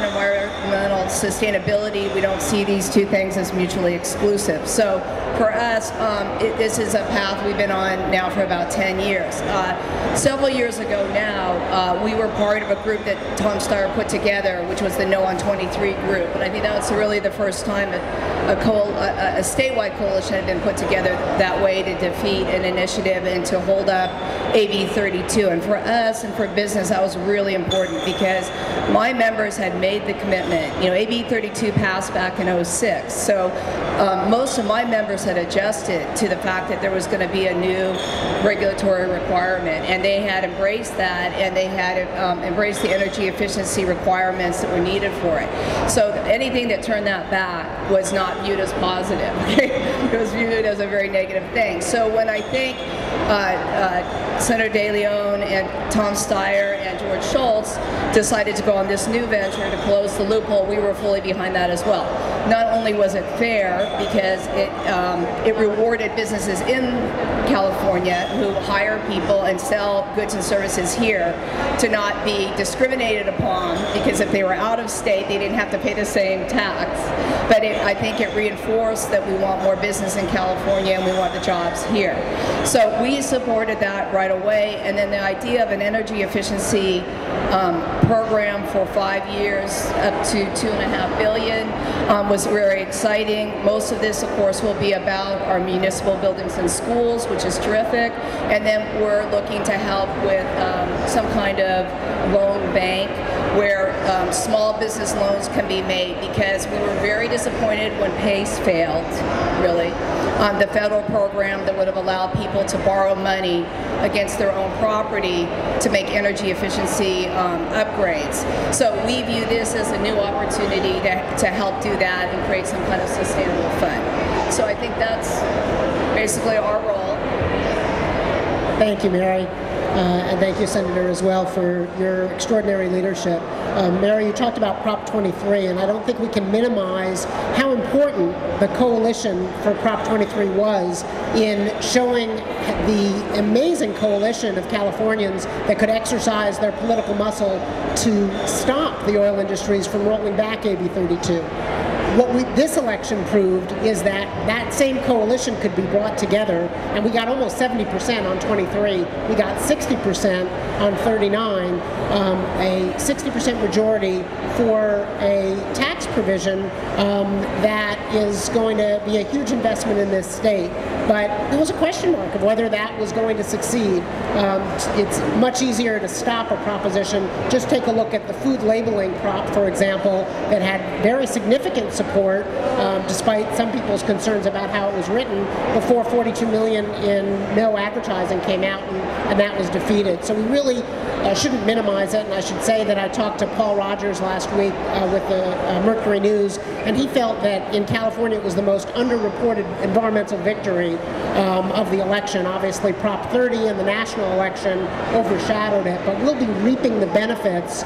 and environmental sustainability, we don't see these two things as mutually exclusive. So for us, this is a path we've been on now for about 10 years. Several years ago now, we were part of a group that Tom Steyer put together, which was the No on 23 group. And I think that was really the first time a statewide coalition had been put together that way to defeat an initiative and to hold up AB 32. And for us and for business, that was really important because my members had made the commitment. You know, AB 32 passed back in '06, so most of my members had adjusted to the fact that there was going to be a new regulatory requirement, and they had embraced that, and they had embraced the energy efficiency requirements that were needed for it. So anything that turned that back was not viewed as positive. It was viewed as a very negative thing. So when I think Senator DeLeon and Tom Steyer and George Shultz decided to go on this new venture to close the loophole, we were fully behind that as well. Not only was it fair because it rewarded businesses in California who hire people and sell goods and services here to not be discriminated upon, because if they were out of state, they didn't have to pay the same tax. But I think it reinforced that we want more business in California and we want the jobs here. So we supported that right away, and then the idea of an energy efficiency program for 5 years up to $2.5 billion was very exciting. Most of this, of course, will be about our municipal buildings and schools, which is terrific, and then we're looking to help with some kind of loan bank where small business loans can be made, because we were very disappointed when PACE failed, really. The federal program that would have allowed people to borrow money against their own property to make energy efficiency upgrades. So we view this as a new opportunity to help do that and create some kind of sustainable fund. So I think that's basically our role. Thank you, Mary. And thank you, Senator, as well, for your extraordinary leadership. Mary, you talked about Prop 23, and I don't think we can minimize how important the coalition for Prop 23 was in showing the amazing coalition of Californians that could exercise their political muscle to stop the oil industries from rolling back AB 32. What this election proved is that that same coalition could be brought together, and we got almost 70% on 23. We got 60% on 39, a 60% majority for a tax provision that is going to be a huge investment in this state. But there was a question mark of whether that was going to succeed. It's much easier to stop a proposition. Just take a look at the food labeling prop, for example, that had very significant support, despite some people's concerns about how it was written, before $42 million in no advertising came out, and that was defeated. So we really shouldn't minimize it, and I should say that I talked to Paul Rogers last week with the Mercury News, and he felt that in California it was the most underreported environmental victory of the election. Obviously Prop 30 and the national election overshadowed it, but we'll be reaping the benefits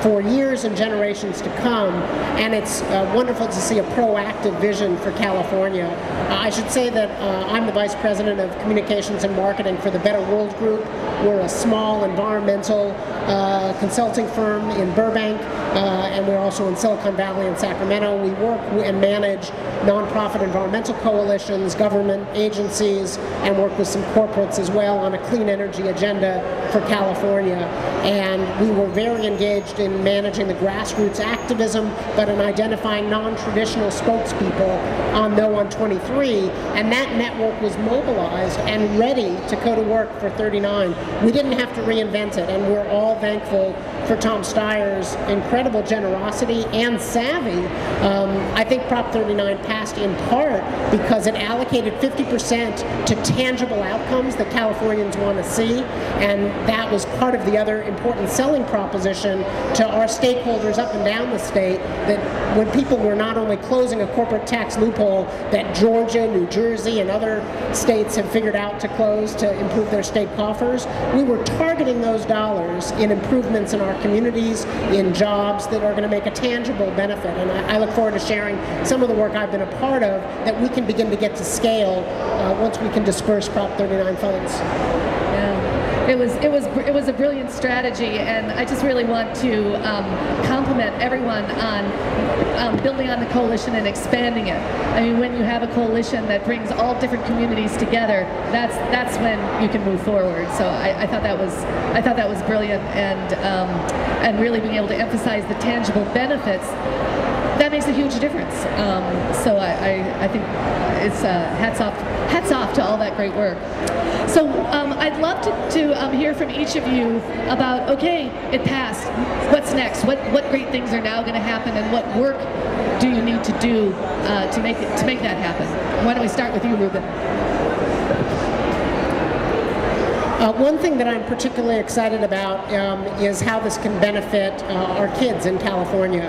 for years and generations to come, and it's wonderful to see a proactive vision for California. I should say that I'm the Vice President of Communications and Marketing for the Better World Group. We're a small environmental consulting firm in Burbank, and we're also in Silicon Valley and Sacramento. We work and manage nonprofit environmental coalitions, government agencies, and work with some corporates as well on a clean energy agenda for California. And we were very engaged in managing the grassroots activism, but in identifying non-traditional spokespeople on No on 23, and that network was mobilized and ready to go to work for 39. We didn't have to reinvent it, and we're all thankful for Tom Steyer's incredible generosity and savvy. I think Prop 39 passed in part because it allocated 50% to tangible outcomes that Californians want to see, and that was part of the other important selling proposition to our stakeholders up and down the state, that when people were not only closing a corporate tax loophole that Georgia, New Jersey, and other states have figured out to close to improve their state coffers, we were targeting those dollars in improvements in our communities, in jobs that are going to make a tangible benefit. And I look forward to sharing some of the work I've been a part of that we can begin to get to scale once we can disperse Prop 39 funds. Yeah. it was a brilliant strategy, and I just really want to compliment everyone on building on the coalition and expanding it. I mean, when you have a coalition that brings all different communities together, that's when you can move forward. So I thought that was brilliant, and really being able to emphasize the tangible benefits, that makes a huge difference. So I think it's hats off to all that great work. So I'd love to hear from each of you about, okay, it passed. What's next? What great things are now going to happen, and what work do you need to do to make that happen? Why don't we start with you, Ruben? One thing that I'm particularly excited about is how this can benefit our kids in California.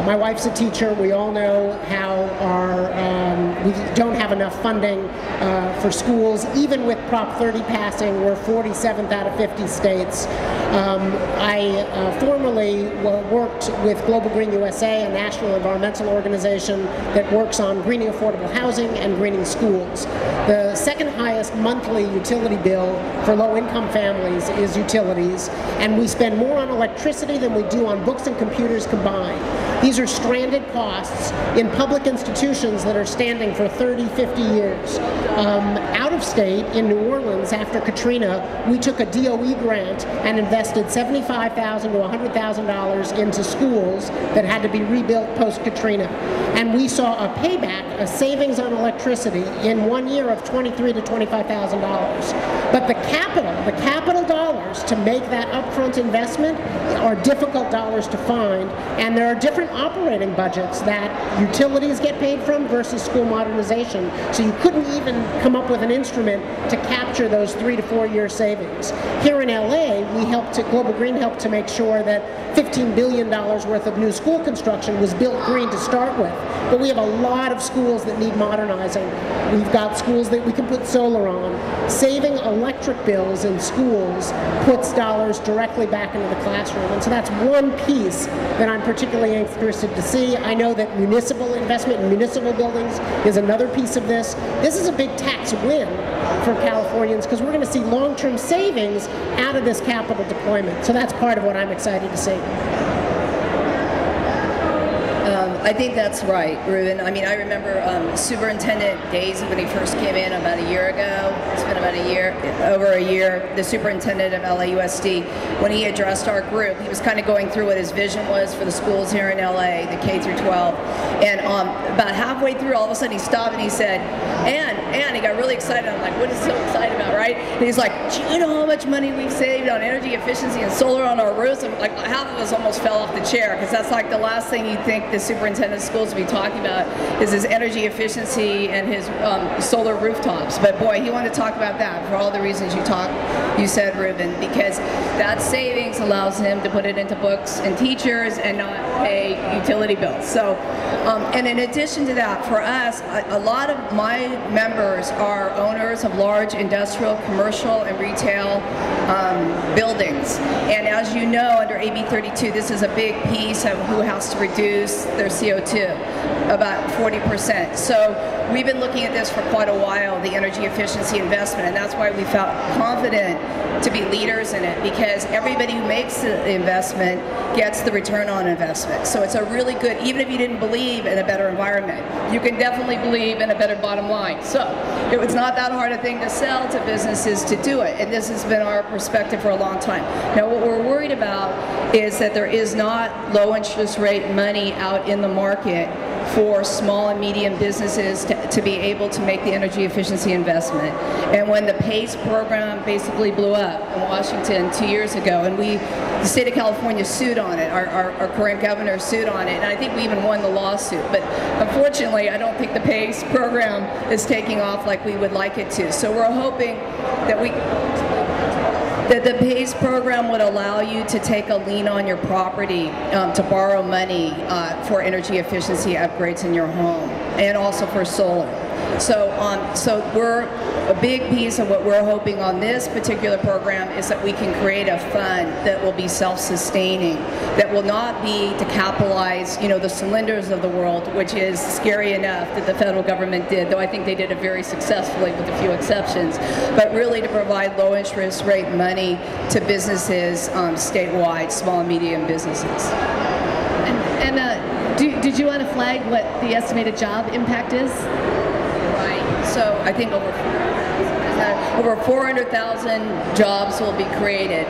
My wife's a teacher. We all know how we don't have enough funding for schools. Even with Prop 30 passing, we're 47th out of 50 states. I formerly worked with Global Green USA, a national environmental organization that works on greening affordable housing and greening schools. The second highest monthly utility bill for low-income families is utilities, and we spend more on electricity than we do on books and computers combined. These are stranded costs in public institutions that are standing for 30, 50 years. Out of state, in New Orleans, after Katrina, we took a DOE grant and invested $75,000 to $100,000 into schools that had to be rebuilt post-Katrina. And we saw a payback, a savings on electricity in 1 year of $23,000 to $25,000. But the capital dollars to make that upfront investment are difficult dollars to find, and there are different operating budgets that utilities get paid from versus school modernization. So you couldn't even come up with an instrument to capture those 3 to 4 year savings. Here in LA, Global Green helped to make sure that $15 billion worth of new school construction was built green to start with. But we have a lot of schools that need modernizing. We've got schools that we can put solar on. Saving electric bills in schools puts dollars directly back into the classroom. And so that's one piece that I'm particularly interested to see. I know that municipal investment in municipal buildings is another piece of this. This is a big tax win for Californians because we're going to see long-term savings out of this capital deployment. So that's part of what I'm excited to see. I think that's right, Ruben. I mean, I remember Superintendent Daisy when he first came in about a year ago. It's been about over a year. The superintendent of LAUSD, when he addressed our group, he was kind of going through what his vision was for the schools here in LA, the K through 12. And about halfway through, all of a sudden he stopped and he said, and he got really excited. I'm like, what is he so excited about, right? And he's like, do you know how much money we've saved on energy efficiency and solar on our roofs? And like half of us almost fell off the chair, because that's like the last thing you'd think the superintendent of schools would be talking about is his energy efficiency and his solar rooftops. But boy, he wanted to talk about that for all the reasons you said, Ruben, because that savings allows him to put it into books and teachers and not pay utility bills. So, and in addition to that, for us, a lot of my members are owners of large industrial, commercial, and retail buildings. And as you know, under AB 32, this is a big piece of who has to reduce their CO2, about 40%. So we've been looking at this for quite a while, the energy efficiency investment, and that's why we felt confident to be leaders in it, because everybody who makes the investment gets the return on investment. So it's a really good, even if you didn't believe in a better environment, you can definitely believe in a better bottom line. So it was not that hard a thing to sell to businesses to do it, and this has been our perspective for a long time. Now what we're worried about is that there is not low interest rate money out in the market for small and medium businesses to be able to make the energy efficiency investment. And when the PACE program basically blew up in Washington 2 years ago, and the state of California sued on it, our current governor sued on it, and I think we even won the lawsuit. But unfortunately, I don't think the PACE program is taking off like we would like it to. So we're hoping that the PACE program would allow you to take a lien on your property to borrow money for energy efficiency upgrades in your home, and also for solar. So we're a big piece of what we're hoping on this particular program is that we can create a fund that will be self-sustaining, that will not be to capitalize, the cylinders of the world, which is scary enough that the federal government did, though I think they did it very successfully with a few exceptions, but really to provide low interest rate money to businesses statewide, small and medium businesses. Did you want to flag what the estimated job impact is? Right. So I think over 400,000 jobs will be created.